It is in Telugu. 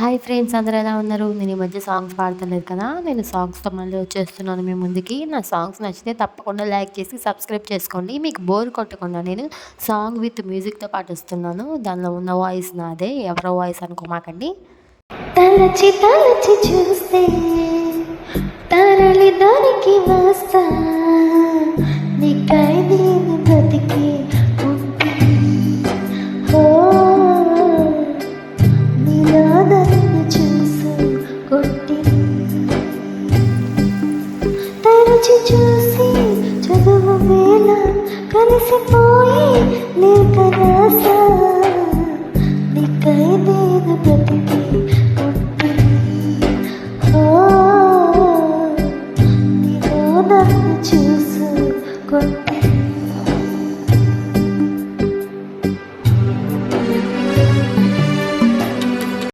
హాయ్ ఫ్రెండ్స్, అందరూ ఎలా ఉన్నారు? నేను ఈ మధ్య సాంగ్స్ పాడతలేదు కదా! నేను సాంగ్స్‌తో మళ్ళీ వచ్చేస్తున్నాను మీ ముందుకి. నా సాంగ్స్ నచ్చితే తప్పకుండా లైక్ చేసి సబ్స్క్రైబ్ చేసుకోండి. మీకు బోర్ కొట్టకుండా నేను సాంగ్ విత్ మ్యూజిక్‌తో పాడిస్తున్నాను. దానిలో ఉన్న వాయిస్ నాదే, ఎవరో వాయిస్ అనుకోమాకండి. తలచి తలచి చూస్తే తరలి దొరికి వస్తా, నీకై నేను బ్రతికి ఉంటే. ఓ నీలో నన్ను చూసు కొట్టి తరచి చూసి చదువు వేళ కలిసిపోయి లేక రాసా, నీకై నేను బ్రతికి